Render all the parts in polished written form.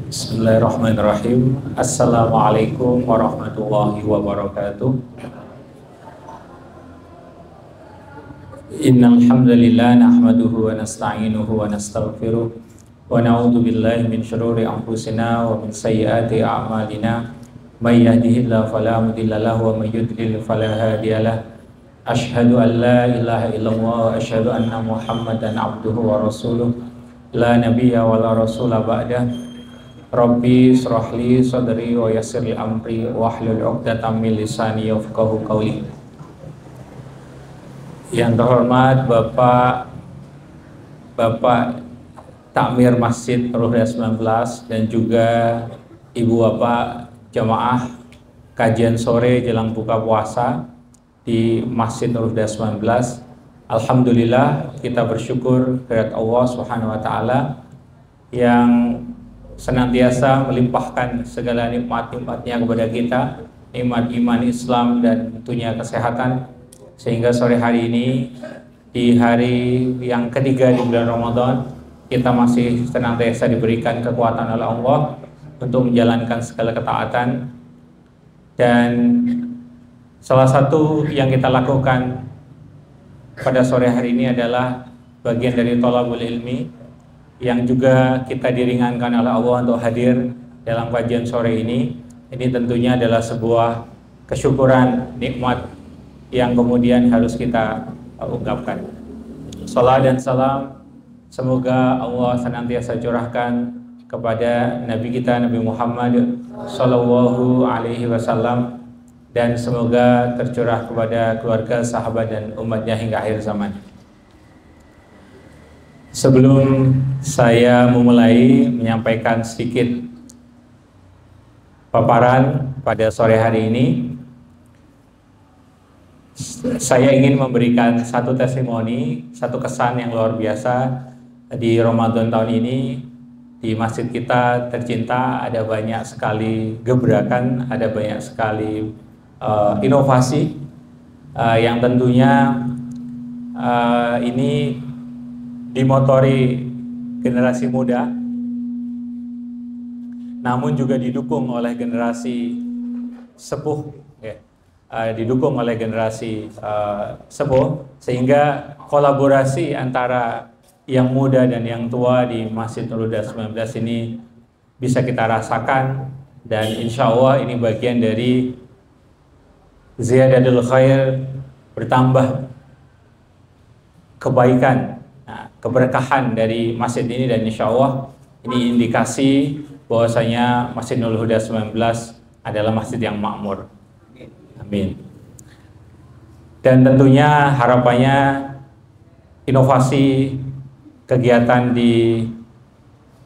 Bismillahirrahmanirrahim. Assalamualaikum warahmatullahi wabarakatuh. Innal hamdalillah nahmaduhu wa nasta'inuhu wa nastaghfiruh wa na'udzu billahi min syururi anfusina wa min sayyiati a'malina. May yahdihillahu fala mudilla lahu wa may yudlil fala hadiyalah. Asyhadu an la ilaha illallah wa asyhadu anna Muhammadan abduhu wa rasuluh. La nabiyya wa la rasula ba'dah. Rabbi shrahli sadri wa yassirli amri wahlul 'uqdatam min lisani yafqahu qawli. Yang terhormat Bapak Takmir Masjid Ruhda 19 dan juga Ibu Bapak jamaah kajian sore jelang buka puasa di Masjid Ruhda 19. Alhamdulillah, kita bersyukur kepada Allah Subhanahu wa taala yang senantiasa melimpahkan segala nikmat-nikmatnya kepada kita, nikmat iman Islam dan tentunya kesehatan, sehingga sore hari ini di hari yang ketiga di bulan Ramadan kita masih senantiasa diberikan kekuatan oleh Allah untuk menjalankan segala ketaatan. Dan salah satu yang kita lakukan pada sore hari ini adalah bagian dari thalabul ilmi, yang juga kita diringankan oleh Allah untuk hadir dalam kajian sore ini. Ini tentunya adalah sebuah kesyukuran nikmat yang kemudian harus kita ungkapkan. Salam dan salam semoga Allah senantiasa curahkan kepada Nabi kita Nabi Muhammad Sallallahu Alaihi Wasallam, dan semoga tercurah kepada keluarga, sahabat dan umatnya hingga akhir zaman. Sebelum saya memulai menyampaikan sedikit paparan pada sore hari ini, saya ingin memberikan satu testimoni, satu kesan yang luar biasa di Ramadan tahun ini. Di masjid kita tercinta ada banyak sekali gebrakan, ada banyak sekali inovasi yang tentunya ini dimotori generasi muda, namun juga didukung oleh generasi sepuh, ya. Didukung oleh generasi sepuh, sehingga kolaborasi antara yang muda dan yang tua di Masjid Ruhda 19 ini bisa kita rasakan, dan insya Allah ini bagian dari ziyadatul khair, bertambah kebaikan, keberkahan dari masjid ini, dan insya Allah ini indikasi bahwasanya Masjid Nurul Huda 19 adalah masjid yang makmur. Amin. Dan tentunya harapannya inovasi kegiatan di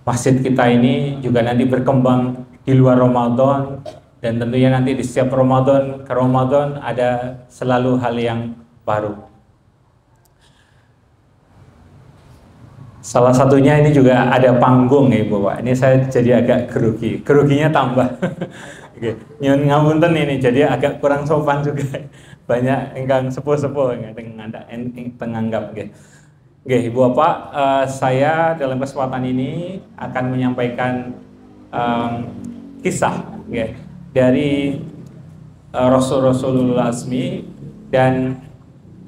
masjid kita ini juga nanti berkembang di luar Ramadan, dan tentunya nanti di setiap Ramadan ke Ramadan ada selalu hal yang baru. Salah satunya ini juga ada panggung ya Bapak. Ini saya jadi agak grogi. Groginya tambah. Oke. Nyun ngapunten ini jadi agak kurang sopan juga. Banyak ingkang sepuh-sepuh tenganggap nggih. Nggih, Ibu Bapak, saya dalam kesempatan ini akan menyampaikan kisah nggih dari Rasulullah Azmi, dan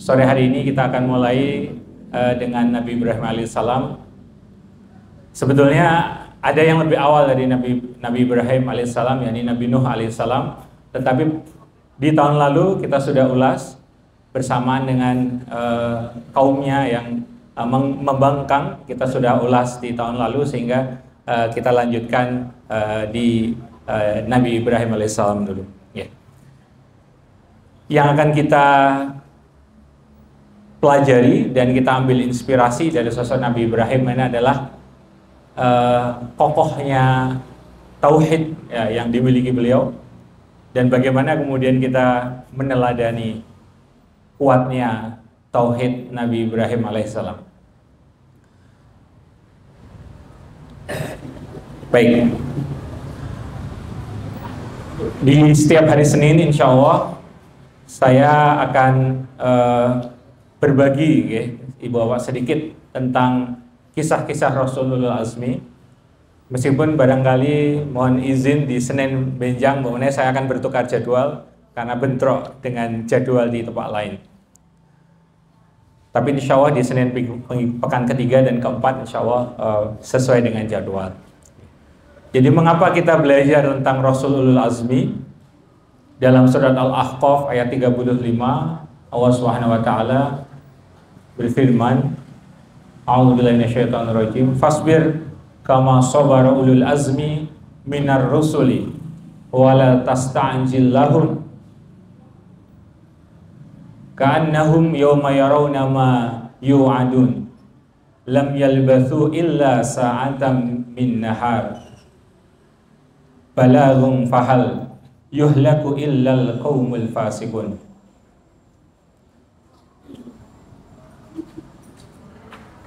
sore hari ini kita akan mulai dengan Nabi Ibrahim alaihissalam. Sebetulnya ada yang lebih awal dari Nabi Ibrahim alaihissalam, yakni Nabi Nuh alaihissalam, tetapi di tahun lalu kita sudah ulas bersamaan dengan kaumnya yang membangkang. Kita sudah ulas di tahun lalu, sehingga kita lanjutkan di Nabi Ibrahim alaihissalam dulu. Yeah. Yang akan kita pelajari dan kita ambil inspirasi dari sosok Nabi Ibrahim ini adalah kokohnya tauhid ya, yang dimiliki beliau, dan bagaimana kemudian kita meneladani kuatnya tauhid Nabi Ibrahim alaihissalam. Baik, di setiap hari Senin insya Allah saya akan berbagi ya, Ibu Bapak sedikit tentang kisah-kisah Rasulullah Azmi Meskipun barangkali mohon izin di Senin Benjang, mengenai saya akan bertukar jadwal karena bentrok dengan jadwal di tempat lain. Tapi insya Allah di Senin pekan ketiga dan keempat insya Allah sesuai dengan jadwal. Jadi mengapa kita belajar tentang Rasul Ulul Azmi? Dalam surat Al-Ahqaf ayat 35 Allah Subhanahu wa taala berfirman, A'udzubillahi minasyaitonirrajim, fasbir kama sabara ulul azmi minar rusuli wala tasta'jil lahum ka'annahum yawma yarawna ma yu'adun lam yalbathu illa sa'atan min nahar balaghum fahal yuhlaku illal qaumul fasiqun.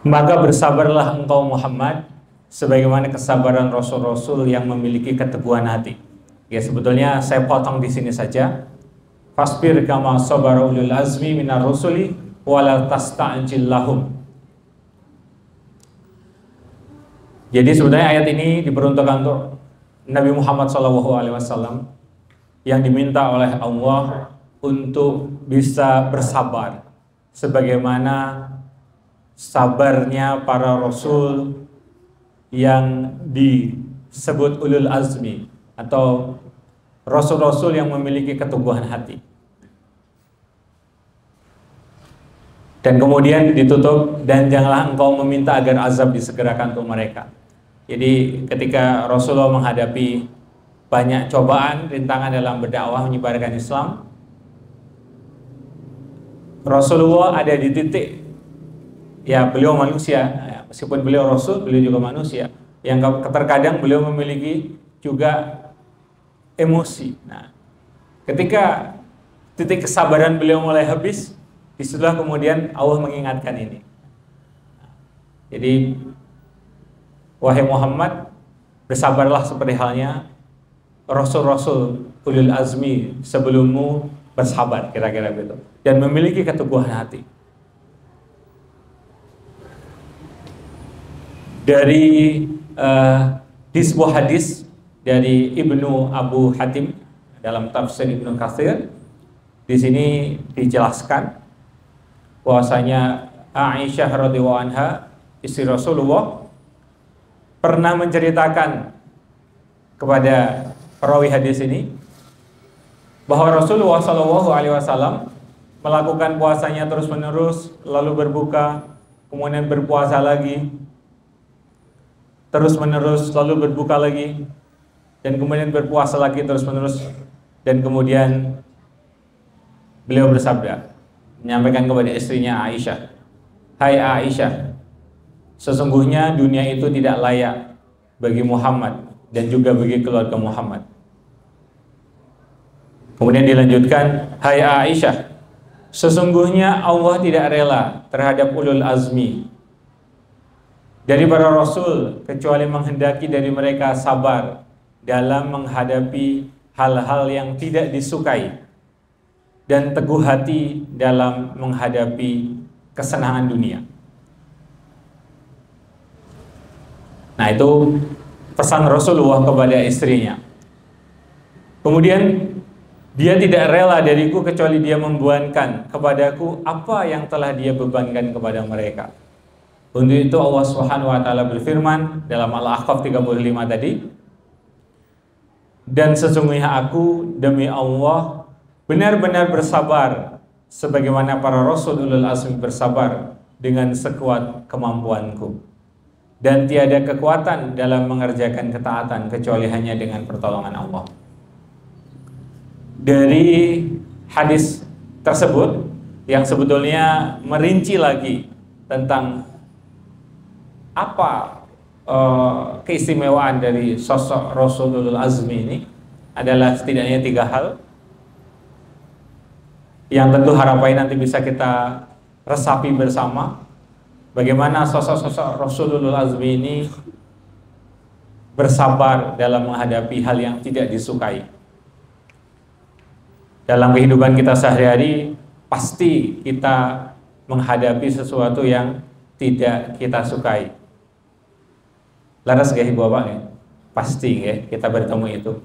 Maka bersabarlah engkau Muhammad sebagaimana kesabaran rasul-rasul yang memiliki keteguhan hati. Ya, sebetulnya saya potong di sini saja. Fasbir kama sabara ulul azmi minar rusuli wala tasta'jil lahum. Jadi sebenarnya ayat ini diperuntukkan untuk Nabi Muhammad SAW yang diminta oleh Allah untuk bisa bersabar sebagaimana sabarnya para rasul yang disebut ulul azmi atau rasul-rasul yang memiliki keteguhan hati. Dan kemudian ditutup, dan janganlah engkau meminta agar azab disegerakan untuk mereka. Jadi ketika Rasulullah menghadapi banyak cobaan, rintangan dalam berdakwah menyebarkan Islam, Rasulullah ada di titik, ya beliau manusia, meskipun beliau Rasul, beliau juga manusia, yang terkadang beliau memiliki juga emosi. Nah, ketika titik kesabaran beliau mulai habis, disitulah kemudian Allah mengingatkan ini. Jadi, wahai Muhammad, bersabarlah seperti halnya Rasul-Rasul ulul azmi sebelummu bersabar, kira-kira begitu, dan memiliki keteguhan hati. Dari di sebuah hadis dari Ibnu Abu Hatim dalam tafsir Ibnu Katsir, di sini dijelaskan bahwasanya Aisyah radhiyallahu anha, istri Rasulullah, pernah menceritakan kepada perawi hadis ini bahwa Rasulullah SAW melakukan puasanya terus-menerus, lalu berbuka, kemudian berpuasa lagi, terus-menerus, lalu berbuka lagi, dan kemudian berpuasa lagi terus-menerus, dan kemudian beliau bersabda, menyampaikan kepada istrinya Aisyah, "Hai Aisyah, sesungguhnya dunia itu tidak layak bagi Muhammad dan juga bagi keluarga Muhammad." Kemudian dilanjutkan, "Hai Aisyah, sesungguhnya Allah tidak rela terhadap ulul azmi dari para rasul kecuali menghendaki dari mereka sabar dalam menghadapi hal-hal yang tidak disukai dan teguh hati dalam menghadapi kesenangan dunia." Nah, itu pesan Rasulullah kepada istrinya. Kemudian, dia tidak rela dariku kecuali dia membebankan kepadaku apa yang telah dia bebankan kepada mereka. Untuk itu Allah Subhanahu wa taala berfirman dalam Al-Ahqaf 35 tadi, "Dan sesungguhnya aku demi Allah benar-benar bersabar sebagaimana para rasul ulul azmi bersabar dengan sekuat kemampuanku. Dan tiada kekuatan dalam mengerjakan ketaatan kecuali hanya dengan pertolongan Allah." Dari hadis tersebut yang sebetulnya merinci lagi tentang apa keistimewaan dari sosok Rasulul Azmi ini adalah setidaknya 3 hal yang tentu harapannya nanti bisa kita resapi bersama bagaimana sosok-sosok Rasulul Azmi ini bersabar dalam menghadapi hal yang tidak disukai. Dalam kehidupan kita sehari-hari pasti kita menghadapi sesuatu yang tidak kita sukai. Laras gak ibu bapak nih? pasti ya kita bertemu itu.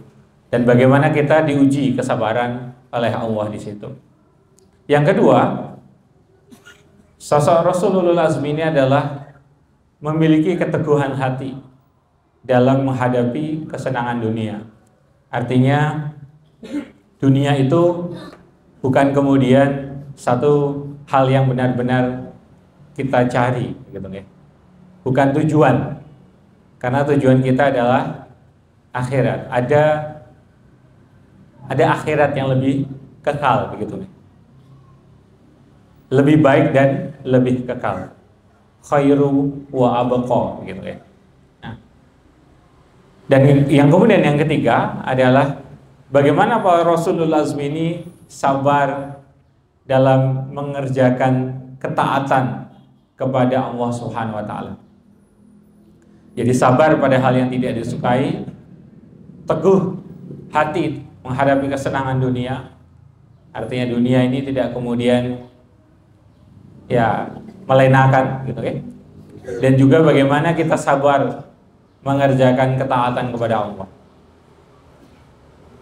Dan bagaimana kita diuji kesabaran oleh Allah di situ. Yang kedua, sosok Rasulul Azmi ini adalah memiliki keteguhan hati dalam menghadapi kesenangan dunia. Artinya dunia itu bukan kemudian satu hal yang benar-benar kita cari gitu ya. Bukan tujuan. Karena tujuan kita adalah akhirat. Ada akhirat yang lebih kekal begitu. Lebih baik dan lebih kekal. Khairu wa abqa gitu ya. Nah. Dan yang kemudian yang ketiga adalah bagaimana Pak Rasulul Azmi ini sabar dalam mengerjakan ketaatan kepada Allah Subhanahu wa taala. Jadi sabar pada hal yang tidak disukai, teguh hati menghadapi kesenangan dunia. Artinya dunia ini tidak kemudian ya melenakan gitu ya. Dan juga bagaimana kita sabar mengerjakan ketaatan kepada Allah.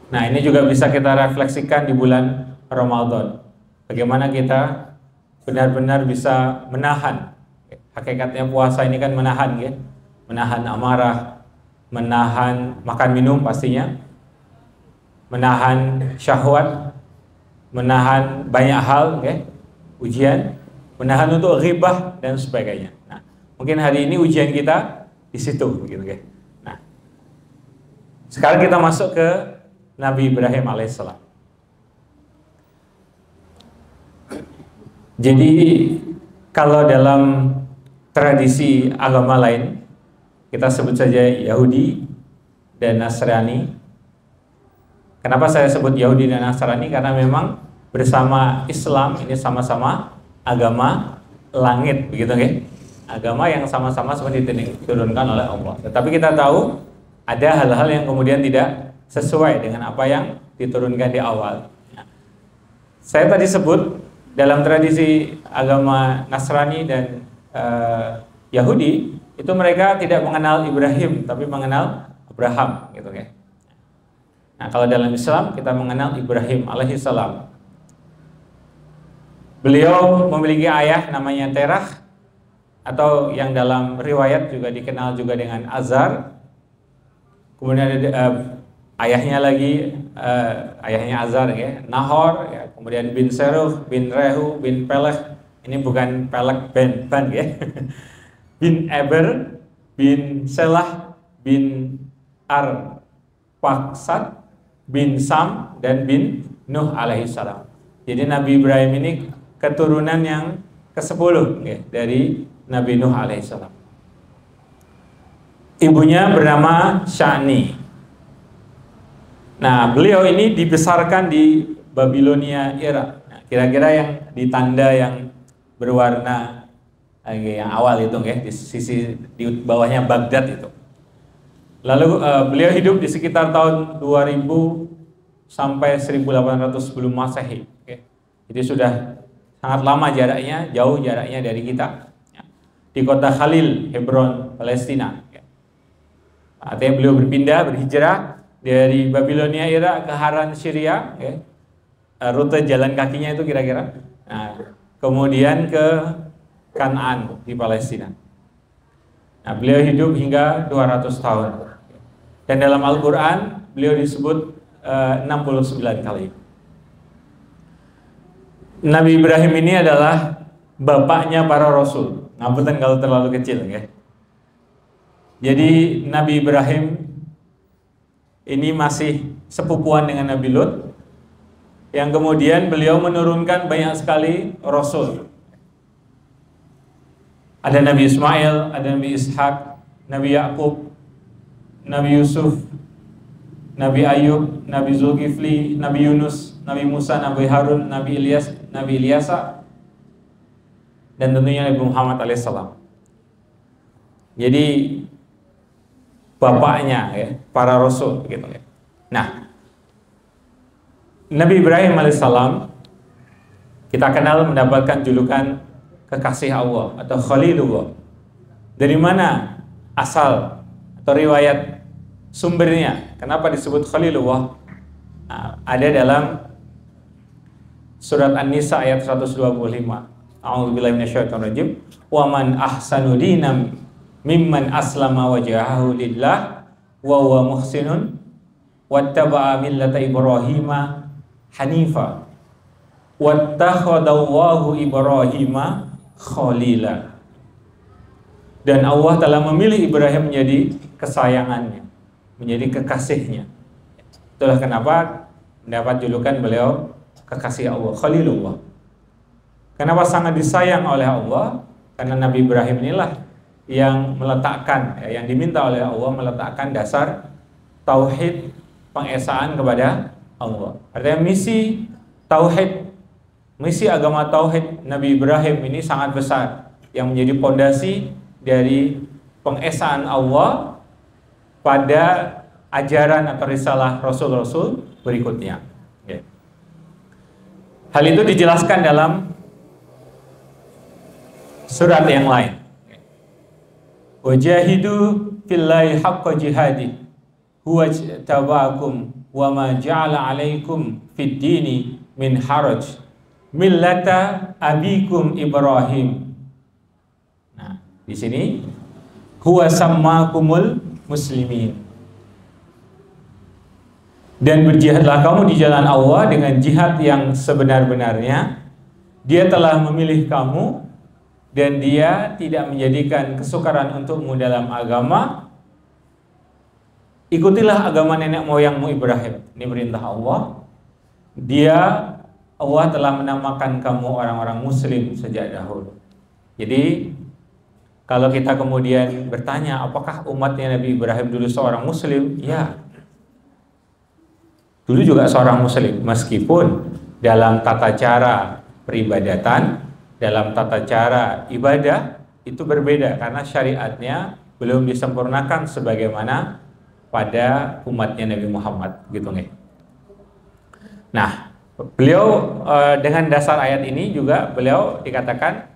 Nah, ini juga bisa kita refleksikan di bulan Ramadan. Bagaimana kita benar-benar bisa menahan. Hakikatnya puasa ini kan menahan ya. Menahan amarah, menahan makan minum pastinya, menahan syahwat, menahan banyak hal ya, ujian, menahan untuk ghibah dan sebagainya. Nah, mungkin hari ini ujian kita di situ gitu ya. Nah, sekarang kita masuk ke Nabi Ibrahim alaihissalam. Jadi kalau dalam tradisi agama lain, kita sebut saja Yahudi dan Nasrani. Kenapa saya sebut Yahudi dan Nasrani? Karena memang bersama Islam ini sama-sama agama langit, begitu ya? Agama yang sama-sama sebenarnya diturunkan oleh Allah. Tetapi kita tahu ada hal-hal yang kemudian tidak sesuai dengan apa yang diturunkan di awal. Saya tadi sebut dalam tradisi agama Nasrani dan Yahudi itu mereka tidak mengenal Ibrahim tapi mengenal Abraham gitu ya. Nah, kalau dalam Islam kita mengenal Ibrahim alaihissalam. Beliau memiliki ayah namanya Terah atau yang dalam riwayat juga dikenal juga dengan Azar. Kemudian ada ayahnya lagi ayahnya Azar ya, Nahor ya, kemudian bin Seruh, bin Rehu, bin Peleh. Ini bukan Pelek ban ya. Bin Eber, bin Selah, bin Arpaksad, bin Sam, dan bin Nuh alaihissalam. Jadi Nabi Ibrahim ini keturunan yang ke-10 ya, dari Nabi Nuh alaihissalam. Ibunya bernama Sya'ni. Nah, beliau ini dibesarkan di Babilonia, Irak. Nah, kira-kira yang di tanda yang berwarna yang awal itu ya, di sisi di bawahnya Baghdad itu. Lalu beliau hidup di sekitar tahun 2000 sampai 1800 sebelum Masehi. Okay. Jadi sudah sangat lama jaraknya, jauh jaraknya dari kita. Ya. Di kota Khalil, Hebron, Palestina. Ya. Artinya beliau berhijrah dari Babilonia, Irak ke Haran, Syria. Ya. Rute jalan kakinya itu kira-kira. Nah, kemudian ke Kanaan di Palestina. Nah, beliau hidup hingga 200 tahun. Dan dalam Al-Quran beliau disebut 69 kali. Nabi Ibrahim ini adalah bapaknya para rasul. Ngapunten kalau terlalu kecil ya. Jadi Nabi Ibrahim ini masih sepupuan dengan Nabi Lut, yang kemudian beliau menurunkan banyak sekali rasul. Ada Nabi Ismail, ada Nabi Ishak, Nabi Yakub, Nabi Yusuf, Nabi Ayub, Nabi Zulkifli, Nabi Yunus, Nabi Musa, Nabi Harun, Nabi Ilyas, Nabi Ilyasa, dan tentunya Nabi Muhammad alaihissalam. Jadi bapaknya ya, para rasul gitu ya. Nah, Nabi Ibrahim alaihissalam kita kenal mendapatkan julukan kekasih Allah atau Khalilullah. Dari mana asal atau riwayat sumbernya. Kenapa disebut Khalilullah? Nah, ada dalam surat An-Nisa ayat 125. A'udzubillahi minasyaitonirrajim. Wa man ahsanu dinam mimman aslama wajhahu lillah wa huwa muhsinun wattaba'a millata Ibrahima hanifa wattakhadallahu Ibrahima khalila. Dan Allah telah memilih Ibrahim menjadi kesayangannya, menjadi kekasihnya. Itulah kenapa mendapat julukan beliau kekasih Allah, Khalilullah. Kenapa sangat disayang oleh Allah? Karena Nabi Ibrahim inilah yang meletakkan, yang diminta oleh Allah meletakkan dasar tauhid, pengesaan kepada Allah. Artinya misi tauhid, misi agama tauhid Nabi Ibrahim ini sangat besar, yang menjadi pondasi dari pengesaan Allah pada ajaran atau risalah Rasul-Rasul berikutnya. Hal itu dijelaskan dalam surat yang lain. Wajahidu fillahi haqqa jihadi huwa tabakum wa ma ja'ala alaikum fid dini min haraj millata abikum Ibrahim. Nah, di sini huwa sammakumul muslimin. Dan berjihadlah kamu di jalan Allah dengan jihad yang sebenar-benarnya. Dia telah memilih kamu dan dia tidak menjadikan kesukaran untukmu dalam agama. Ikutilah agama nenek moyangmu Ibrahim. Ini perintah Allah. Allah telah menamakan kamu orang-orang muslim sejak dahulu. Jadi kalau kita kemudian bertanya, apakah umatnya Nabi Ibrahim dulu seorang muslim? Ya, dulu juga seorang muslim, meskipun dalam tata cara peribadatan, dalam tata cara ibadah itu berbeda karena syariatnya belum disempurnakan sebagaimana pada umatnya Nabi Muhammad, gitu nih. Nah, beliau dengan dasar ayat ini juga beliau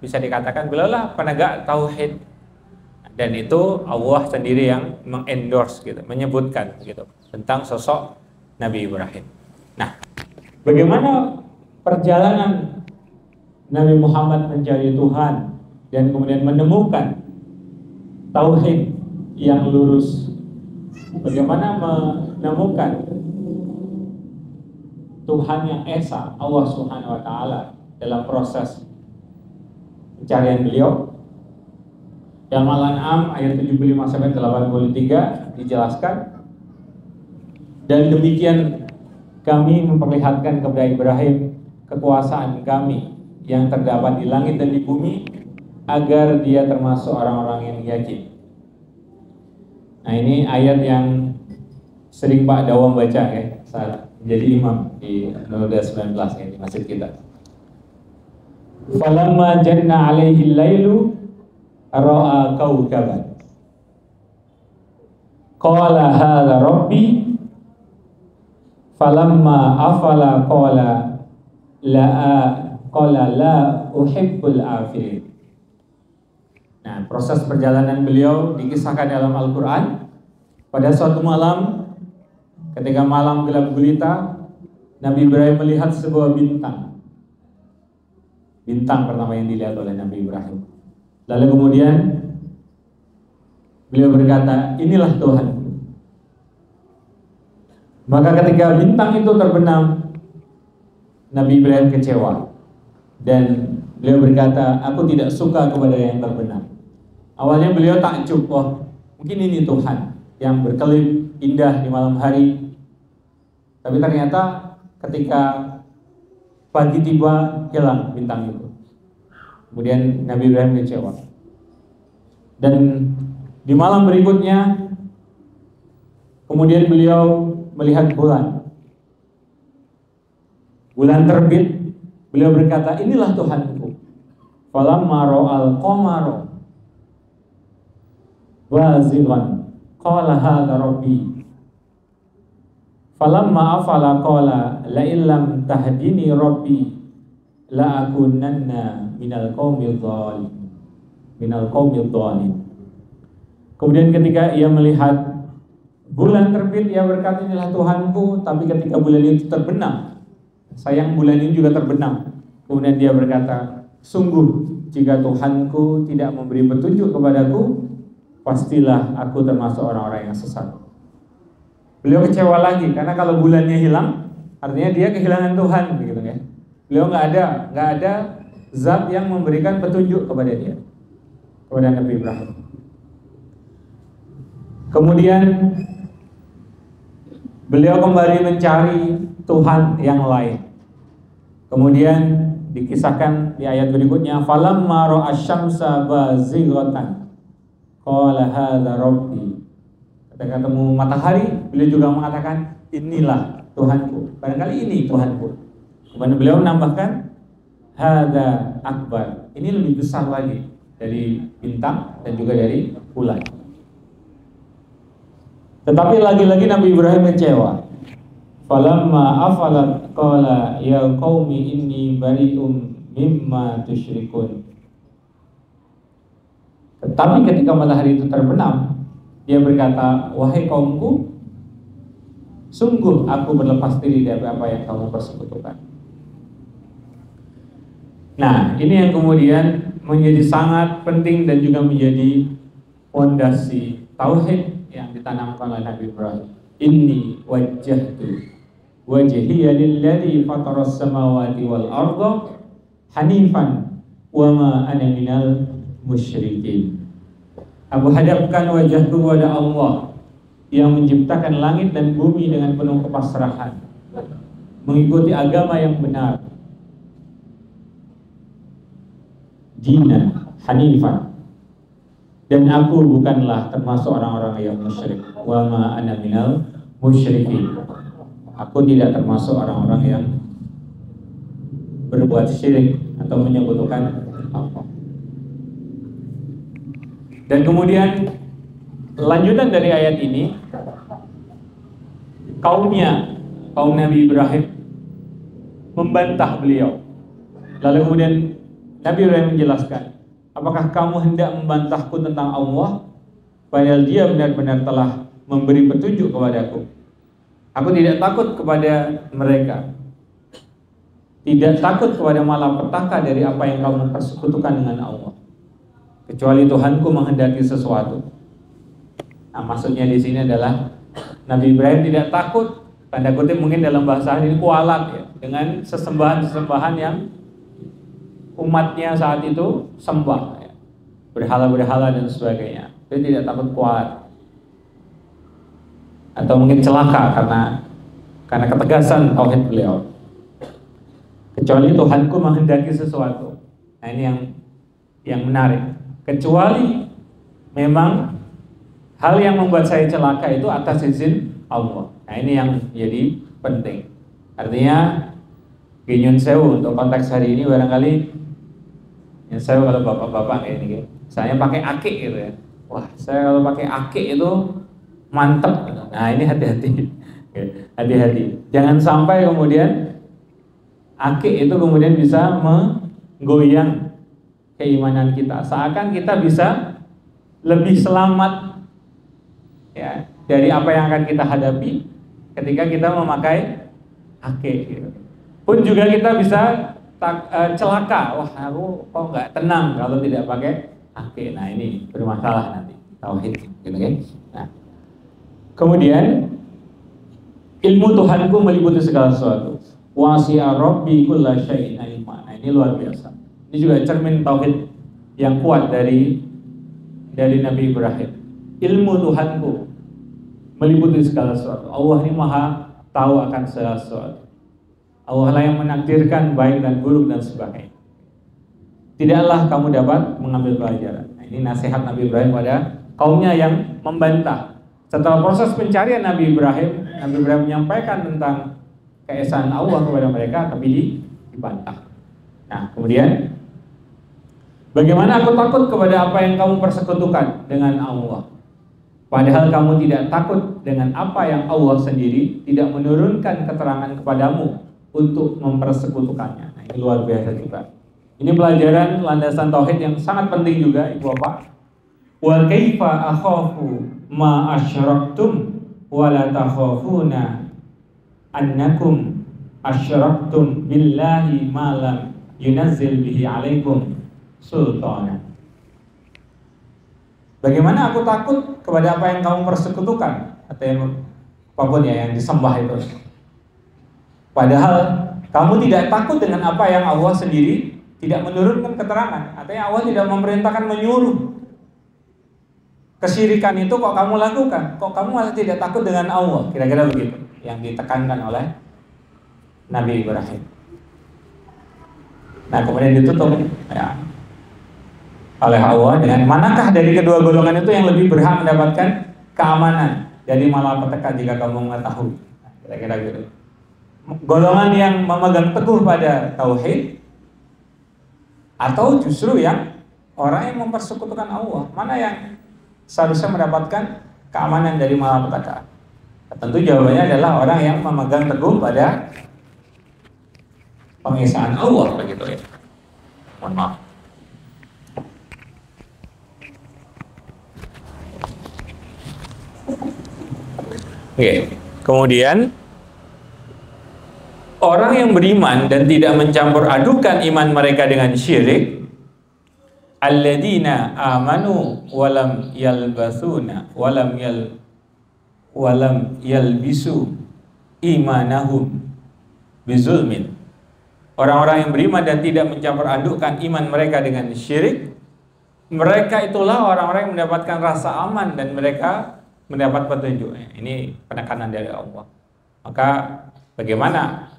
bisa dikatakan beliaulah penegak tauhid, dan itu Allah sendiri yang mengendorse gitu, menyebutkan gitu tentang sosok Nabi Ibrahim. Nah, bagaimana perjalanan Nabi Muhammad mencari Tuhan dan kemudian menemukan tauhid yang lurus? Bagaimana menemukan Tuhan yang esa, Allah Subhanahu wa taala, dalam proses pencarian beliau? Dalam Al-An'am ayat 75 sampai 83 dijelaskan, dan demikian kami memperlihatkan kepada Ibrahim kekuasaan kami yang terdapat di langit dan di bumi, agar dia termasuk orang-orang yang yakin. Nah, ini ayat yang sering Pak Dawam baca ya saat menjadi imam di Nurul 19 ya, di masjid kita. Falamma janna alaihi lailu ra'a kaukaban qala hadza rabbi falamma afala qala la uhibbul afilin. Nah, proses perjalanan beliau dikisahkan dalam Al-Quran. Pada suatu malam, ketika malam gelap gulita, Nabi Ibrahim melihat sebuah bintang. Bintang pertama yang dilihat oleh Nabi Ibrahim. Lalu kemudian beliau berkata, inilah Tuhan. Maka ketika bintang itu terbenam, Nabi Ibrahim kecewa dan beliau berkata, aku tidak suka kepada yang terbenam. Awalnya beliau takjub, wah mungkin ini Tuhan yang berkelip indah di malam hari. Tapi ternyata ketika pagi tiba, hilang bintang itu. Kemudian Nabi Ibrahim kecewa. Dan di malam berikutnya, kemudian beliau melihat bulan. Bulan terbit, beliau berkata, inilah Tuhanku. Falamma ra'al qamara bazighan qala hadza rabbi. Falamma afala qala la illam tahdini rabbi la akunanna minal qaumil dhalim. Kemudian ketika ia melihat Bulan terbit, ia berkata, inilah Tuhanku. Tapi ketika bulan itu terbenam, sayang bulan ini juga terbenam. Kemudian dia berkata, sungguh jika Tuhanku tidak memberi petunjuk kepadaku, pastilah aku termasuk orang-orang yang sesat. Beliau kecewa lagi, karena kalau bulannya hilang, artinya dia kehilangan Tuhan, begitu kan? Beliau nggak ada zat yang memberikan petunjuk kepada dia, kepada Nabi Ibrahim. Kemudian beliau kembali mencari Tuhan yang lain. Kemudian dikisahkan di ayat berikutnya, falamma ra'a asy-syamsa bazighatan qala hadza rabbi. Ketika ketemu matahari, beliau juga mengatakan, inilah Tuhanku. Barangkali ini Tuhanku. Kemudian beliau menambahkan, hadza akbar. Ini lebih besar lagi dari bintang dan juga dari bulan. Tetapi lagi-lagi Nabi Ibrahim kecewa. Falamma afalat qala ya qaumi inni bari'um mimma tusyrikun. Tetapi ketika matahari itu terbenam, dia berkata, wahai kaumku, sungguh aku berlepas diri dari apa yang kamu persekutukan. Nah, ini yang kemudian menjadi sangat penting dan juga menjadi fondasi tauhid yang ditanamkan oleh Nabi Ibrahim. Inni wajjahtu wajhiya lilladzi fataras samawati wal arda hanifan wa ma ana minal musyrikin. Aku hadapkan wajahku kepada Allah yang menciptakan langit dan bumi dengan penuh kepasrahan, mengikuti agama yang benar, dinan hanifan, dan aku bukanlah termasuk orang-orang yang musyrik. Wa ma ana minal musyrikin. Aku tidak termasuk orang-orang yang berbuat syirik atau menyekutukan Allah. Dan kemudian lanjutan dari ayat ini, kaum Nabi Ibrahim membantah beliau. Lalu kemudian Nabi Ibrahim menjelaskan, apakah kamu hendak membantahku tentang Allah, padahal dia benar-benar telah memberi petunjuk kepadaku. Aku tidak takut kepada mereka, tidak takut kepada malapetaka dari apa yang kamu persekutukan dengan Allah, kecuali Tuhanku menghendaki sesuatu. Nah, maksudnya di sini adalah Nabi Ibrahim tidak takut, tanda kutip mungkin dalam bahasa ini kualat ya, dengan sesembahan-sesembahan yang umatnya saat itu sembah ya, berhala-berhala dan sebagainya. Dia tidak takut kualat atau mungkin celaka karena ketegasan tauhid beliau, kecuali Tuhanku menghendaki sesuatu. Nah, ini yang menarik. Kecuali memang hal yang membuat saya celaka itu atas izin Allah. Nah, ini yang jadi penting. Artinya Ginyun Sewu untuk konteks hari ini barangkali ya, saya kalau bapak-bapak kayak ini, saya pakai akik gitu ya. Wah, saya kalau pakai akik itu mantep. Nah, ini hati-hati. Hati-hati. Jangan sampai kemudian akik itu kemudian bisa menggoyang keimanan kita. Seakan kita bisa lebih selamat ya dari apa yang akan kita hadapi ketika kita memakai akik gitu. Pun juga kita bisa celaka. Wah, aku kok nggak tenang kalau tidak pakai akik. Nah, ini bermasalah nanti tauhid gitu kan. Nah, kemudian ilmu Tuhanku meliputi segala sesuatu. Wasi'a rabbi kulla syai'in ilma. Nah, ini luar biasa. Ini juga cermin tauhid yang kuat dari Nabi Ibrahim. Ilmu Tuhanku meliputi segala sesuatu. Allah ini maha tahu akan segala sesuatu. Allah lah yang menakdirkan baik dan buruk dan sebagainya. Tidaklah kamu dapat mengambil pelajaran. Nah, ini nasihat Nabi Ibrahim pada kaumnya yang membantah. Setelah proses pencarian Nabi Ibrahim menyampaikan tentang keesaan Allah kepada mereka, tapi dibantah. Nah, kemudian bagaimana aku takut kepada apa yang kamu persekutukan dengan Allah, padahal kamu tidak takut dengan apa yang Allah sendiri tidak menurunkan keterangan kepadamu untuk mempersekutukannya. Nah, ini luar biasa juga. Ini pelajaran landasan tauhid yang sangat penting juga, Ibu Bapak. Wa kaifa akhafu ma asyraktum wa la takhafuna annakum asyraktum billahi ma lam yunazzil bihi alaikum sultana. Bagaimana aku takut kepada apa yang kamu persekutukan atau yang apapun ya yang disembah itu. Padahal kamu tidak takut dengan apa yang Allah sendiri tidak menurunkan keterangan. Artinya Allah tidak memerintahkan menyuruh. Kesyirikan itu kok kamu lakukan? Kok kamu malah tidak takut dengan Allah? Kira-kira begitu yang ditekankan oleh Nabi Ibrahim. Nah kemudian ditutup ya, oleh Allah dengan manakah dari kedua golongan itu yang lebih berhak mendapatkan keamanan dari malapetaka jika kamu mengetahui. Nah, kira-kira gitu. Golongan yang memegang teguh pada tauhid atau justru yang orang yang mempersekutukan Allah? Mana yang seharusnya mendapatkan keamanan dari malapetaka? Tentu jawabannya adalah orang yang memegang teguh pada pengesaan Allah begitu ya. Mohon maaf. Oke. Kemudian orang yang beriman dan tidak mencampur adukan iman mereka dengan syirik, alladzina amanu walam yalbasuna walam yalbisu imanahum bizulmin. Orang-orang yang beriman dan tidak mencampur adukkan iman mereka dengan syirik, mereka itulah orang-orang yang mendapatkan rasa aman dan mereka mendapat petunjuk. Ini penekanan dari Allah. Maka bagaimana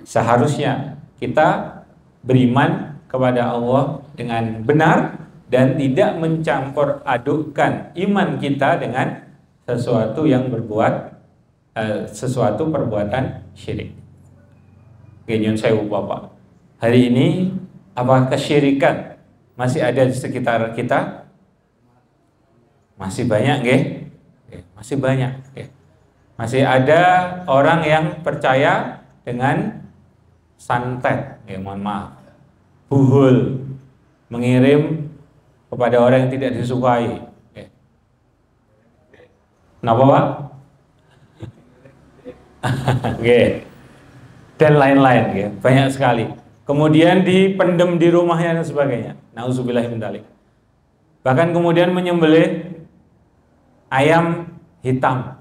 seharusnya kita beriman kepada Allah dengan benar dan tidak mencampur adukkan iman kita dengan sesuatu yang berbuat sesuatu perbuatan syirik. Genyon saya Bapak. Hari ini apa kesyirikan masih ada di sekitar kita? Masih banyak, nggih? Masih banyak, nggih. Masih ada orang yang percaya dengan santet, mohon maaf, buhul, mengirim kepada orang yang tidak disukai. Kenapa Pak? Oke. Dan lain-lain, ya. Banyak sekali. Kemudian dipendem di rumahnya dan sebagainya. Nauzubillah min dzalik. Bahkan kemudian menyembelih ayam hitam,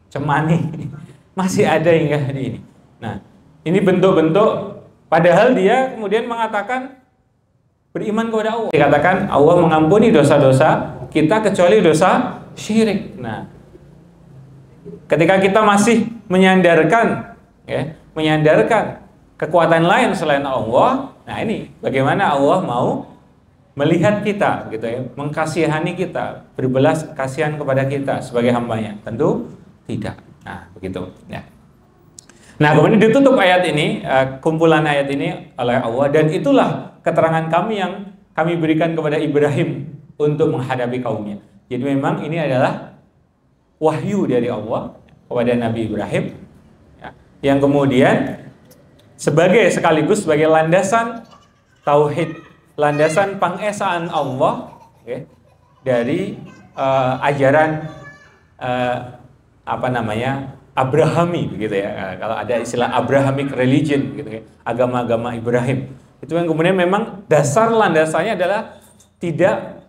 cemani, masih ada hingga hari ini. Nah, ini bentuk-bentuk. Padahal dia kemudian mengatakan beriman kepada Allah. Dikatakan Allah mengampuni dosa-dosa kita kecuali dosa syirik. Nah, ketika kita masih menyandarkan, menyandarkan kekuatan lain selain Allah, nah ini bagaimana Allah mau melihat kita, gitu ya, mengkasihani kita, berbelas kasihan kepada kita sebagai hambanya? Tentu tidak. Nah, begitu. Ya. Nah, kemudian ditutup ayat ini, kumpulan ayat ini oleh Allah, dan itulah keterangan kami yang kami berikan kepada Ibrahim untuk menghadapi kaumnya. Jadi memang ini adalah wahyu dari Allah kepada Nabi Ibrahim, ya, yang kemudian sekaligus sebagai landasan tauhid, landasan pengesaan Allah, ya, dari ajaran Abrahami, begitu ya. Kalau ada istilah Abrahamic religion, gitu ya, agama-agama Ibrahim. Itu yang kemudian memang dasar landasannya adalah tidak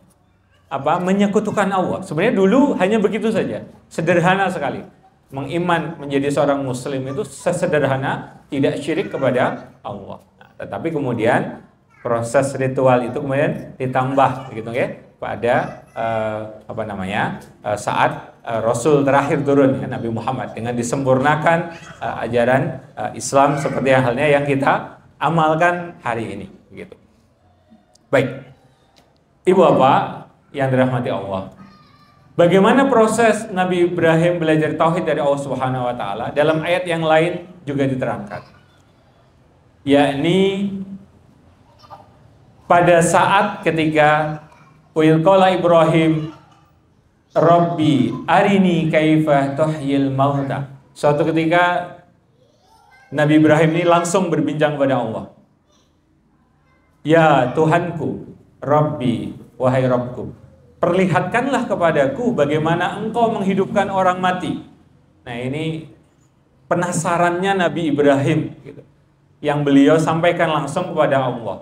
menyekutukan Allah. Sebenarnya dulu hanya begitu saja, sederhana sekali. Mengiman menjadi seorang muslim itu sesederhana tidak syirik kepada Allah. Nah, tetapi kemudian proses ritual itu kemudian ditambah, gitu ya, pada saat Rasul terakhir turun, ya, Nabi Muhammad, dengan disempurnakan ajaran Islam seperti halnya yang kita amalkan hari ini, begitu. Baik, Ibu Bapak yang dirahmati Allah, bagaimana proses Nabi Ibrahim belajar tauhid dari Allah Subhanahu wa taala? Dalam ayat yang lain juga diterangkan, yakni pada saat ketika qala Ibrahim Rabbi arini kaifa tuhyil mauta. Suatu ketika Nabi Ibrahim ini langsung berbincang kepada Allah. Ya Tuhanku, Rabbi, wahai Rabbku, perlihatkanlah kepadaku bagaimana engkau menghidupkan orang mati. Nah, ini penasarannya Nabi Ibrahim gitu, yang beliau sampaikan langsung kepada Allah.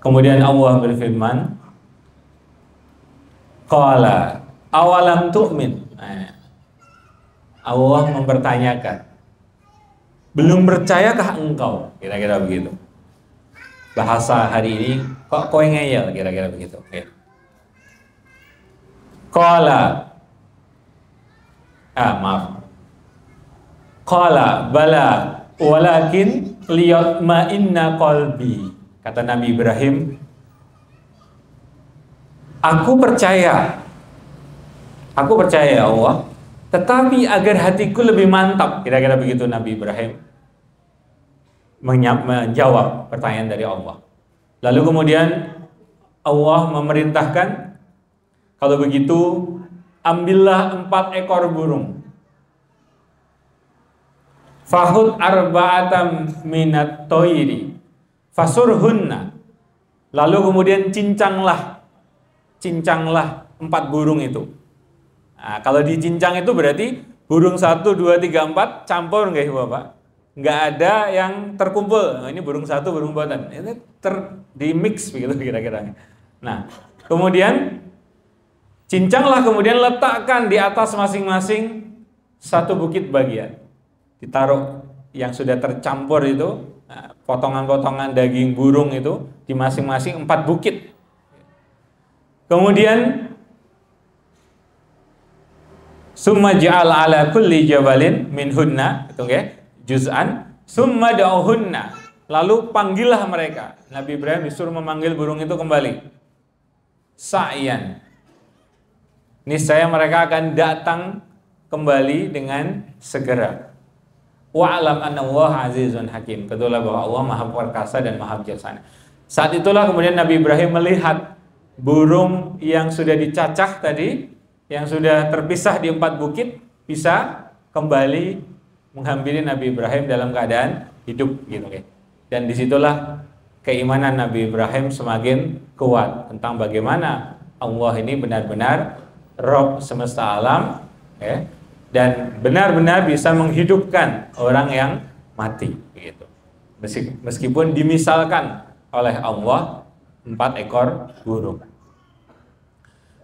Kemudian Allah berfirman, qala awalam tu'min. Allah mempertanyakan, belum percayakah engkau? Kira-kira begitu. Bahasa hari ini kok kowe ngeyel, kira-kira begitu. Qala Qala bala walakin liyatma'inna qalbi. Kata Nabi Ibrahim, aku percaya ya Allah, tetapi agar hatiku lebih mantap. Kira-kira begitu Nabi Ibrahim menjawab pertanyaan dari Allah. Lalu kemudian Allah memerintahkan, kalau begitu ambillah 4 ekor burung, fahud arba'atam minat toiri fasurhunna. Lalu kemudian cincanglah 4 burung itu. Nah, kalau dicincang itu berarti burung 1, 2, 3, 4 campur nggak Bapak? Nggak ada yang terkumpul. Nah, ini burung 1, burung buatan. Ini di mix begitu kira-kira. Nah, kemudian cincanglah, kemudian letakkan di atas masing-masing 1 bukit bagian. Ditaruh yang sudah tercampur itu, potongan-potongan daging burung itu di masing-masing 4 bukit. Kemudian summa ja'al ala kulli jabalin minhunna, itu ya, juz'an, summa da'uhunna. Lalu panggillah mereka. Nabi Ibrahim disuruh memanggil burung itu kembali. Sa'yan. Niscaya mereka akan datang kembali dengan segera. Wa'alam anna Allah azizun hakim. Ketahuilah bahwa Allah Maha Perkasa dan Maha Bijaksana. Saat itulah kemudian Nabi Ibrahim melihat burung yang sudah dicacah tadi, yang sudah terpisah di 4 bukit, bisa kembali menghampiri Nabi Ibrahim dalam keadaan hidup gitu. Dan disitulah keimanan Nabi Ibrahim semakin kuat tentang bagaimana Allah ini benar-benar Rabb semesta alam, ya, dan benar-benar bisa menghidupkan orang yang mati gitu. Meskipun dimisalkan oleh Allah 4 ekor burung.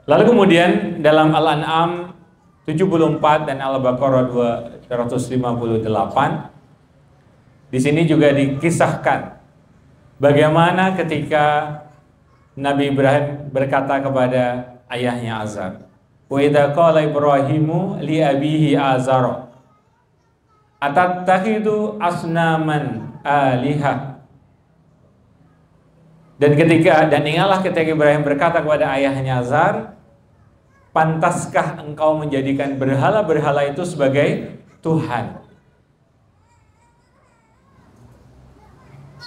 Lalu kemudian dalam Al-An'am 74 dan Al-Baqarah 258, di sini juga dikisahkan bagaimana ketika Nabi Ibrahim berkata kepada ayahnya Azar, wa idza qala Ibrahimu li abihi Azar atattakhidhu asnaman alihah. Dan ingatlah ketika Ibrahim berkata kepada ayahnya Azar, pantaskah engkau menjadikan berhala-berhala itu sebagai Tuhan?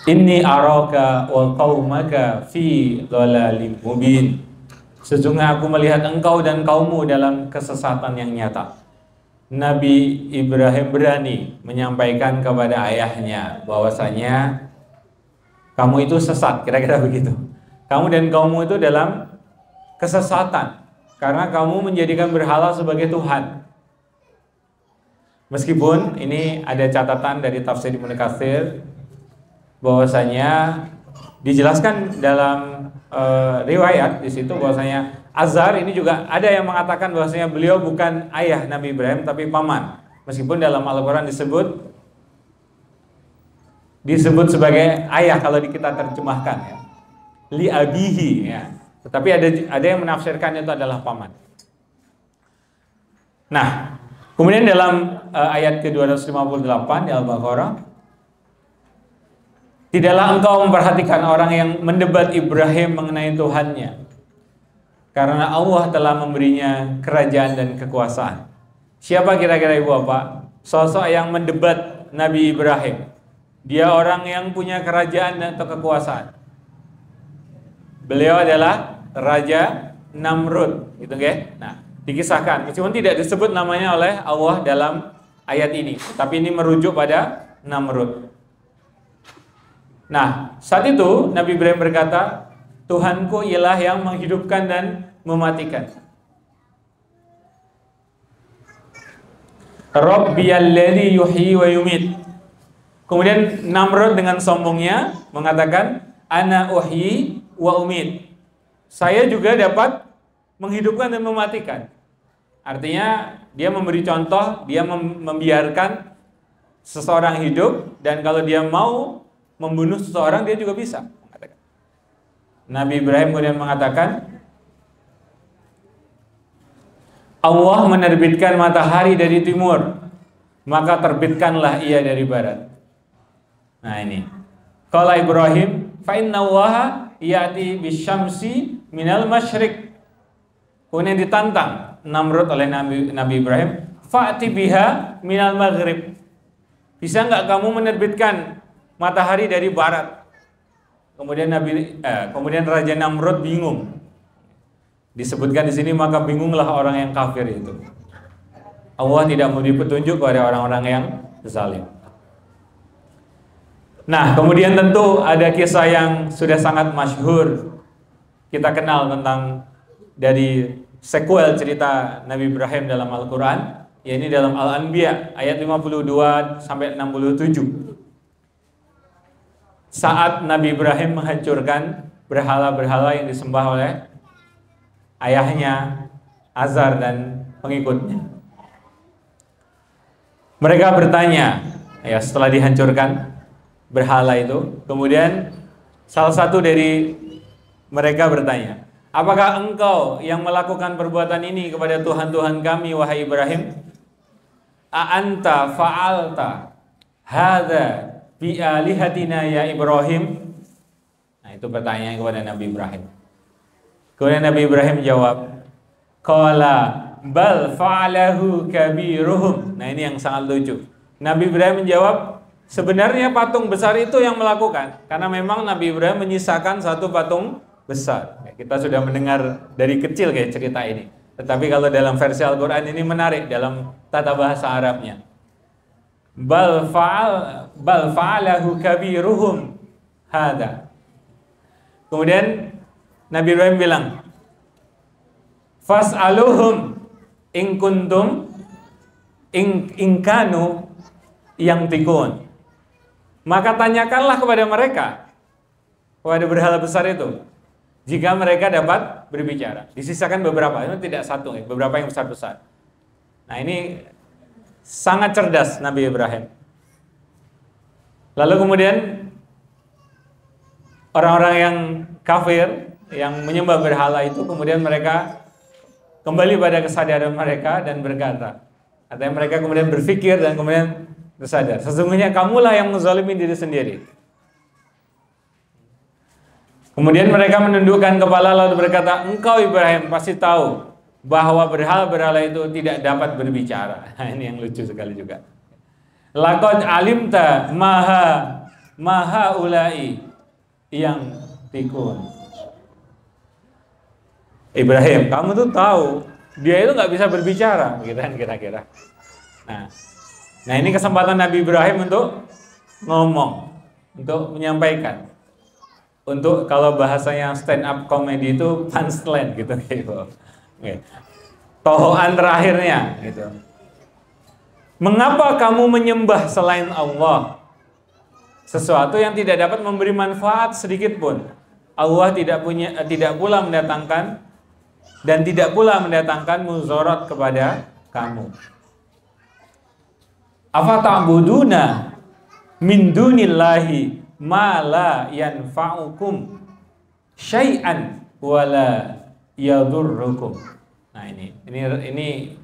Inni araka wa qaumaka fi dhalalim mubin. Sesungguhnya aku melihat engkau dan kaummu dalam kesesatan yang nyata. Nabi Ibrahim berani menyampaikan kepada ayahnya bahwasanya kamu itu sesat, kira-kira begitu. Kamu dan kaummu itu dalam kesesatan karena kamu menjadikan berhala sebagai Tuhan. Meskipun ini ada catatan dari tafsir Ibnu Katsir bahwasanya dijelaskan dalam riwayat di situ bahwasanya Azar ini juga ada yang mengatakan bahwasanya beliau bukan ayah Nabi Ibrahim tapi paman. Meskipun dalam Al-Qur'an disebut sebagai ayah kalau kita terjemahkan ya. Li abihi ya. Tetapi ada yang menafsirkan itu adalah paman. Nah, kemudian dalam ayat ke-258 di Al-Baqarah, tidaklah engkau memperhatikan orang yang mendebat Ibrahim mengenai Tuhannya, karena Allah telah memberinya kerajaan dan kekuasaan. Siapa kira-kira Ibu Bapak sosok yang mendebat Nabi Ibrahim? Dia orang yang punya kerajaan atau kekuasaan. Beliau adalah Raja Namrud, gitu kan? Nah, dikisahkan, meskipun tidak disebut namanya oleh Allah dalam ayat ini, tapi ini merujuk pada Namrud. Nah, saat itu Nabi Ibrahim berkata, Tuhanku ialah yang menghidupkan dan mematikan. Rabbiyalladzi yuhyi wa yumit. Kemudian Namrud dengan sombongnya mengatakan, ana uhyi wa umit. Saya juga dapat menghidupkan dan mematikan. Artinya dia memberi contoh, dia membiarkan seseorang hidup, dan kalau dia mau membunuh seseorang dia juga bisa. Nabi Ibrahim kemudian mengatakan, Allah menerbitkan matahari dari timur, maka terbitkanlah ia dari barat. Nah ini, qala Ibrahim, fa inna Allaha ya'ti bisyamsi minal masyriq. Kemudian ditantang Namrud oleh Nabi Ibrahim, fa'ti biha minal maghrib. Bisa enggak kamu menerbitkan matahari dari barat? Kemudian Raja Namrud bingung. Disebutkan di sini, maka bingunglah orang yang kafir itu. Allah tidak memberi petunjuk kepada orang-orang yang zalim. Nah, kemudian tentu ada kisah yang sudah sangat masyhur kita kenal tentang dari sequel cerita Nabi Ibrahim dalam Al-Quran, yaitu dalam Al-Anbiya ayat 52 sampai 67. Saat Nabi Ibrahim menghancurkan berhala-berhala yang disembah oleh ayahnya Azar dan pengikutnya. Mereka bertanya, ya setelah dihancurkan berhala itu, kemudian salah satu dari mereka bertanya, apakah engkau yang melakukan perbuatan ini kepada Tuhan-Tuhan kami, wahai Ibrahim? A'anta fa'alta hadza bi alihatina ya Ibrahim? Nah, itu pertanyaan kepada Nabi Ibrahim. Kemudian Nabi Ibrahim jawab, qala bal fa'alahu kabiruhum. Nah, ini yang sangat lucu. Nabi Ibrahim menjawab, sebenarnya patung besar itu yang melakukan, karena memang Nabi Ibrahim menyisakan satu patung besar. Kita sudah mendengar dari kecil kayak cerita ini. Tetapi kalau dalam versi Al-Quran ini menarik dalam tata bahasa Arabnya. Bal fa'alahu kabiruhum hada. Kemudian Nabi Ibrahim bilang, fas'aluhum in kuntum in kanu yang tikun. Maka tanyakanlah kepada mereka, kepada berhala besar itu, jika mereka dapat berbicara. Disisakan beberapa, itu tidak satu, beberapa yang besar-besar. Nah, ini sangat cerdas Nabi Ibrahim. Lalu kemudian orang-orang yang kafir, yang menyembah berhala itu, kemudian mereka kembali pada kesadaran mereka dan berkata, artinya mereka kemudian berpikir dan kemudian tersadar, sesungguhnya kamulah yang menzalimi diri sendiri. Kemudian mereka menundukkan kepala lalu berkata, engkau Ibrahim pasti tahu bahwa berhala-berhala itu tidak dapat berbicara. Nah, ini yang lucu sekali juga. Laqad alimta maha ulai yang tikun. Ibrahim, kamu tuh tahu dia itu nggak bisa berbicara, gitu kan kira-kira. Nah, ini kesempatan Nabi Ibrahim untuk ngomong, untuk menyampaikan. Untuk kalau bahasanya stand up comedy itu punchline gitu gitu. Oke. Tohoan terakhirnya gitu. Mengapa kamu menyembah selain Allah? Sesuatu yang tidak dapat memberi manfaat sedikit pun. Allah tidak pula mendatangkan dan tidak pula mendatangkan mudarat kepada kamu. Afa ta'buduna min dunillahi ma la yanfa'ukum syai'an wa la yadurrukum. Nah, ini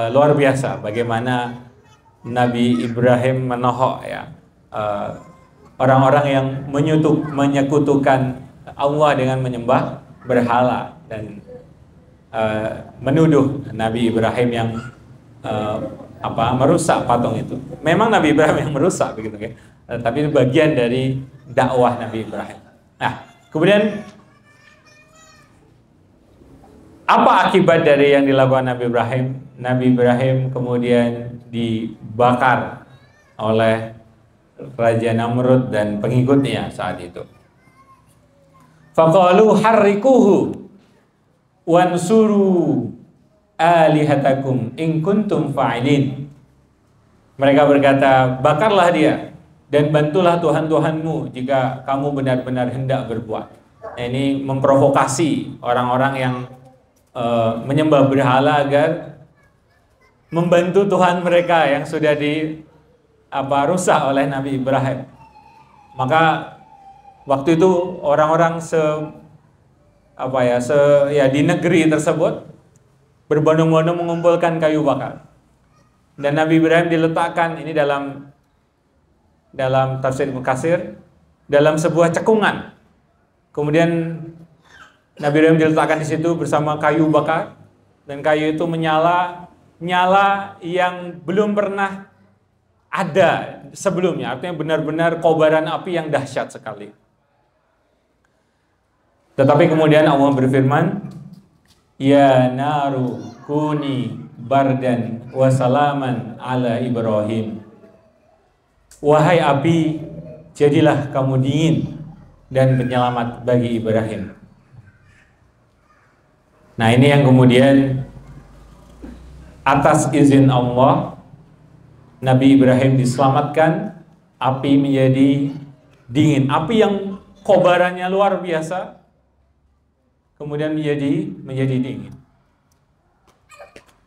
luar biasa bagaimana Nabi Ibrahim menohok ya orang-orang yang menyekutukan Allah dengan menyembah berhala dan menuduh Nabi Ibrahim yang merusak patung itu. Memang Nabi Ibrahim yang merusak begitu kan. Tapi itu bagian dari dakwah Nabi Ibrahim. Nah, kemudian apa akibat dari yang dilakukan Nabi Ibrahim? Nabi Ibrahim kemudian dibakar oleh Raja Namrud dan pengikutnya saat itu. Faqalu harrikuhu wansuru alihatakum in kuntum fa'ilin. Mereka berkata, bakarlah dia dan bantulah Tuhan-Tuhanmu jika kamu benar-benar hendak berbuat. Nah, ini memprovokasi orang-orang yang menyembah berhala agar membantu Tuhan mereka yang sudah rusak oleh Nabi Ibrahim. Maka waktu itu orang-orang di negeri tersebut berbondong-bondong mengumpulkan kayu bakar. Dan Nabi Ibrahim diletakkan ini dalam tafsir Ibnu Katsir dalam sebuah cekungan. Kemudian Nabi Ibrahim diletakkan di situ bersama kayu bakar, dan kayu itu nyala yang belum pernah ada sebelumnya. Artinya benar-benar kobaran api yang dahsyat sekali. Tetapi kemudian Allah berfirman, ya naru kuni bardan wa salaman ala Ibrahim. Wahai api, jadilah kamu dingin dan penyelamat bagi Ibrahim. Nah, ini yang kemudian atas izin Allah Nabi Ibrahim diselamatkan, api menjadi dingin. Api yang kobarannya luar biasa kemudian menjadi dingin.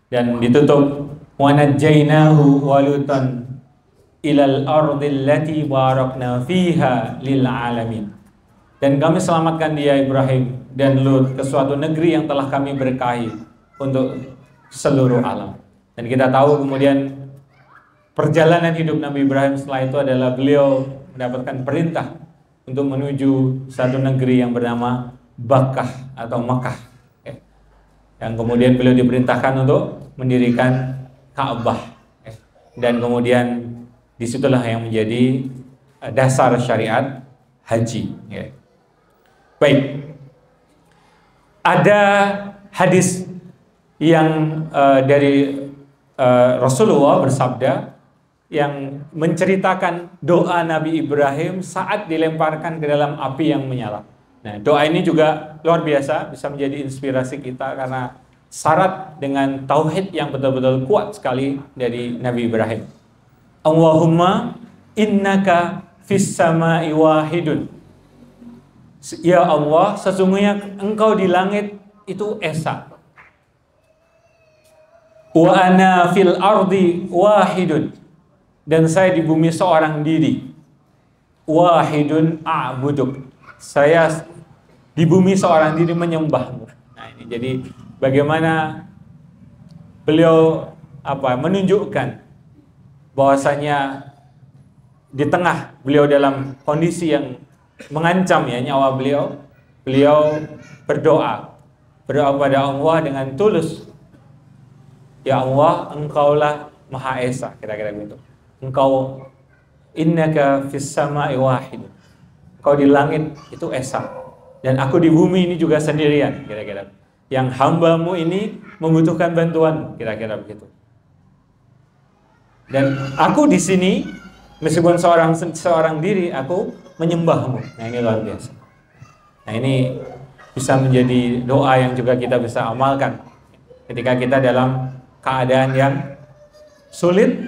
Dan ditutup wa najjaynahu wa lutan ilal ardil lati barakna fiha lil alamin. Dan kami selamatkan dia Ibrahim dan Lut ke suatu negeri yang telah kami berkahi untuk seluruh alam. Dan kita tahu kemudian perjalanan hidup Nabi Ibrahim setelah itu adalah beliau mendapatkan perintah untuk menuju satu negeri yang bernama Bakkah atau Makkah, yang kemudian beliau diperintahkan untuk mendirikan Ka'bah, dan kemudian disitulah yang menjadi dasar syariat haji. Baik, ada hadis yang dari Rasulullah bersabda yang menceritakan doa Nabi Ibrahim saat dilemparkan ke dalam api yang menyala. Nah, doa ini juga luar biasa, bisa menjadi inspirasi kita karena syarat dengan tauhid yang betul-betul kuat sekali dari Nabi Ibrahim. Allahumma innaka fis sama'i wahidun. Ya Allah, sesungguhnya Engkau di langit itu esa. Wa ana fil ardi wahidun. Dan saya di bumi seorang diri. Wahidun a'buduk. Saya di bumi seorang diri menyembahmu. Nah, ini jadi bagaimana beliau menunjukkan bahwasanya di tengah beliau dalam kondisi yang mengancam nyawa beliau berdoa kepada Allah dengan tulus. Ya Allah, Engkaulah Maha Esa, kira-kira begitu. Engkau innaka fis sama'i wahid. Kau di langit itu esa, dan aku di bumi ini juga sendirian, kira-kira. Yang hambamu ini membutuhkan bantuan, kira-kira begitu. Dan aku di sini meskipun seorang diri, aku menyembahmu. Nah, ini luar biasa. Nah, ini bisa menjadi doa yang juga kita bisa amalkan ketika kita dalam keadaan yang sulit,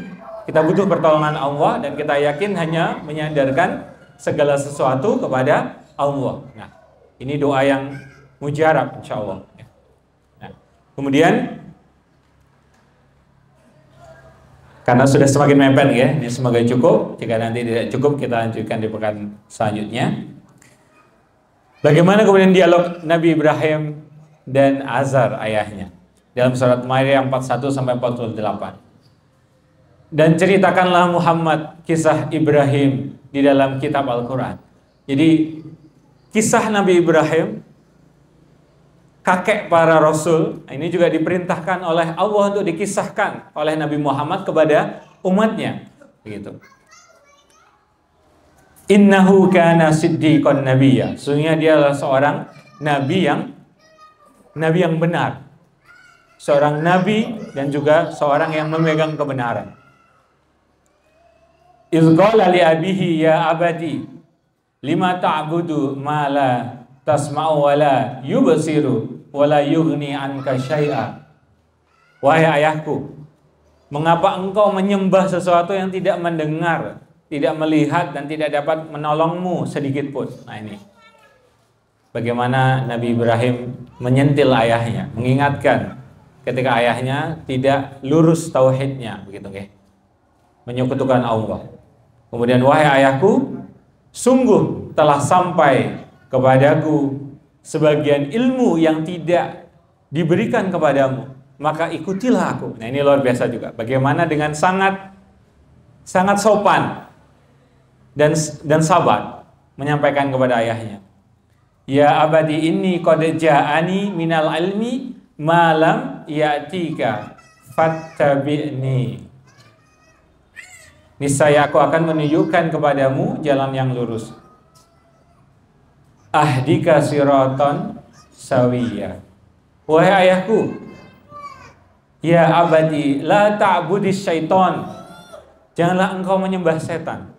kita butuh pertolongan Allah dan kita yakin hanya menyandarkan segala sesuatu kepada Allah. Nah, ini doa yang mujarab insyaallah. Nah, kemudian karena sudah semakin mepet ini semoga cukup. Jika nanti tidak cukup, kita lanjutkan di pekan selanjutnya. Bagaimana kemudian dialog Nabi Ibrahim dan Azar ayahnya dalam surat Maryam 41 sampai 48. Dan ceritakanlah Muhammad kisah Ibrahim di dalam kitab Al-Quran. Jadi kisah Nabi Ibrahim, kakek para rasul, ini juga diperintahkan oleh Allah untuk dikisahkan oleh Nabi Muhammad kepada umatnya, begitu. Innahu kana siddiqan nabiyya. Sesungguhnya dia adalah seorang nabi yang benar. Seorang nabi dan juga seorang yang memegang kebenaran. Iz qala li abihi ya abadi lima ta'budu ma la tasma'u wa la yubsiru wa la yughni anka syai'a. Wahai ayahku, mengapa engkau menyembah sesuatu yang tidak mendengar, tidak melihat, dan tidak dapat menolongmu sedikit pun? Nah, ini bagaimana Nabi Ibrahim menyentil ayahnya, mengingatkan ketika ayahnya tidak lurus tauhidnya, begitu nggih, menyekutukan Allah. Kemudian, wahai ayahku, sungguh telah sampai kepadaku sebagian ilmu yang tidak diberikan kepadamu, maka ikutilah aku. Nah, ini luar biasa juga. Bagaimana dengan sangat sopan dan sabar menyampaikan kepada ayahnya. Ya abadi inni qad ja'ani minal ilmi ma lam ya'tika fattabi'ni. Niscaya aku akan menunjukkan kepadamu jalan yang lurus. Ahdika siraton sawiyya. Wahai ayahku, ya abadi la ta'budis syaiton. Janganlah engkau menyembah setan.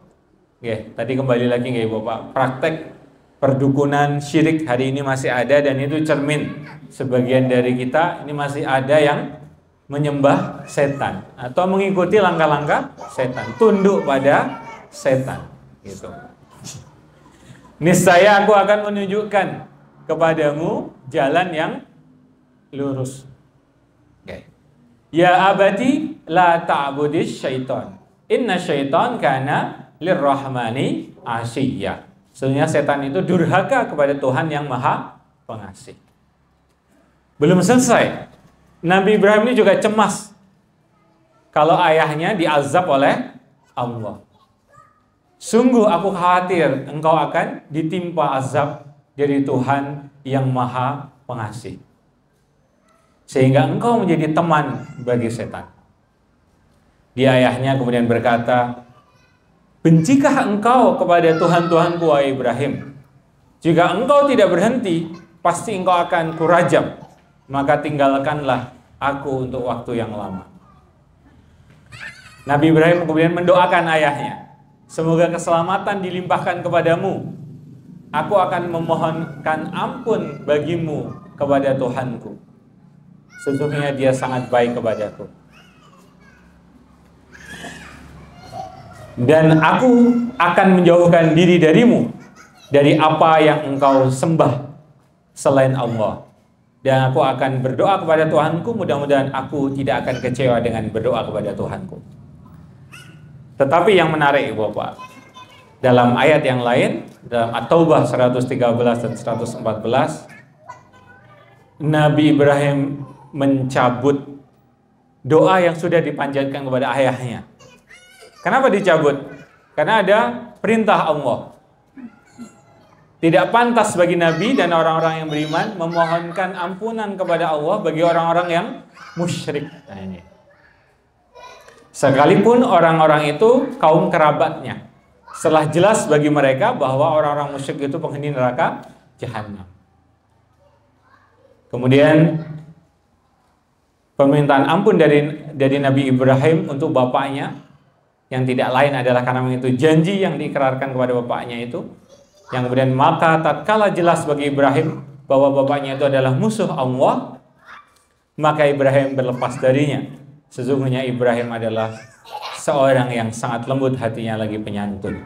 Oke, tadi kembali lagi nggih Bapak, praktek perdukunan syirik hari ini masih ada, dan itu cermin sebagian dari kita ini masih ada yang menyembah setan atau mengikuti langkah-langkah setan, tunduk pada setan gitu. Niscaya aku akan menunjukkan kepadamu jalan yang lurus. Okay. Ya abadi la ta'budis syaiton. Inna syaiton kana lirrahmani asiyya. Sebenarnya setan itu durhaka kepada Tuhan yang Maha Pengasih. Belum selesai. Nabi Ibrahim ini juga cemas kalau ayahnya diazab oleh Allah. Sungguh aku khawatir engkau akan ditimpa azab dari Tuhan yang Maha Pengasih, sehingga engkau menjadi teman bagi setan. Dia ayahnya kemudian berkata, bencikah engkau kepada Tuhan-Tuhanku, wahai Ibrahim? Jika engkau tidak berhenti, pasti engkau akan kurajam. Maka tinggalkanlah aku untuk waktu yang lama. Nabi Ibrahim kemudian mendoakan ayahnya, semoga keselamatan dilimpahkan kepadamu. Aku akan memohonkan ampun bagimu kepada Tuhanku. Sesungguhnya dia sangat baik kepadaku. Dan aku akan menjauhkan diri darimu dari apa yang engkau sembah selain Allah. Dan aku akan berdoa kepada Tuhanku, mudah-mudahan aku tidak akan kecewa dengan berdoa kepada Tuhanku. Tetapi yang menarik Bapak, dalam ayat yang lain, dalam At-Taubah 113 dan 114, Nabi Ibrahim mencabut doa yang sudah dipanjatkan kepada ayahnya. Kenapa dicabut? Karena ada perintah Allah. Tidak pantas bagi Nabi dan orang-orang yang beriman memohonkan ampunan kepada Allah bagi orang-orang yang musyrik. Nah, ini. Sekalipun orang-orang itu kaum kerabatnya, setelah jelas bagi mereka bahwa orang-orang musyrik itu penghuni neraka Jahannam. Kemudian permintaan ampun dari Nabi Ibrahim untuk bapaknya, yang tidak lain adalah karena itu janji yang diikrarkan kepada bapaknya itu. Yang kemudian maka tatkala jelas bagi Ibrahim bahwa bapaknya itu adalah musuh Allah, maka Ibrahim berlepas darinya. Sesungguhnya Ibrahim adalah seorang yang sangat lembut hatinya lagi penyantun.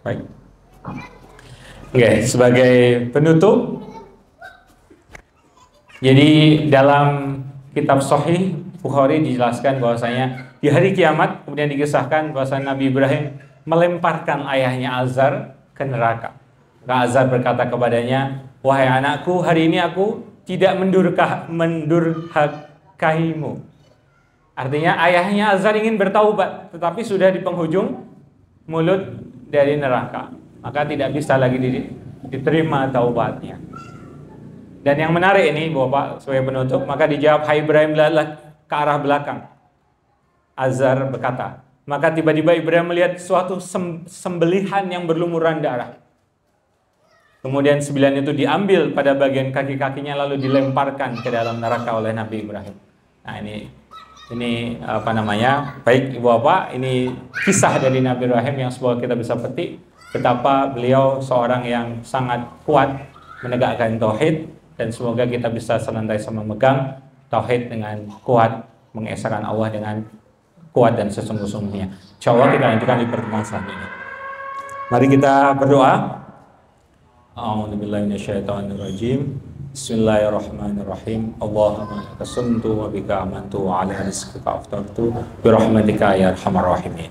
Baik. Oke, sebagai penutup, jadi dalam kitab Sahih Bukhari dijelaskan bahwasanya di hari kiamat kemudian dikisahkan bahwasanya Nabi Ibrahim melemparkan ayahnya Azar ke neraka. Maka Azar berkata kepadanya, wahai anakku, hari ini aku tidak mendurhakaimu. Artinya ayahnya Azar ingin bertaubat, tetapi sudah di penghujung mulut dari neraka. Maka tidak bisa lagi diterima taubatnya. Dan yang menarik ini Bapak sebagai penutup, maka dijawab, hai Ibrahim, lihatlah ke arah belakang. Azar berkata, maka tiba-tiba Ibrahim melihat suatu sembelihan yang berlumuran darah. Kemudian sembilan itu diambil pada bagian kaki-kakinya lalu dilemparkan ke dalam neraka oleh Nabi Ibrahim. Nah, ini Ini apa namanya? Baik Ibu Bapak, ini kisah dari Nabi Ibrahim yang semoga kita bisa petik betapa beliau seorang yang sangat kuat menegakkan tauhid, dan semoga kita bisa senantiasa memegang tauhid dengan kuat, mengesahkan Allah dengan kuat dan sesungguh-sungguhnya. Insyaallah kita lanjutkan di pertemuan selanjutnya. Mari kita berdoa. A'udzubillahi minasyaitonirrajim. Bismillahirrahmanirrahim. Allahumma lakasumtu wa bika amantu wa ala rizqika aftartu bi rahmatika ya arhamar rahimin.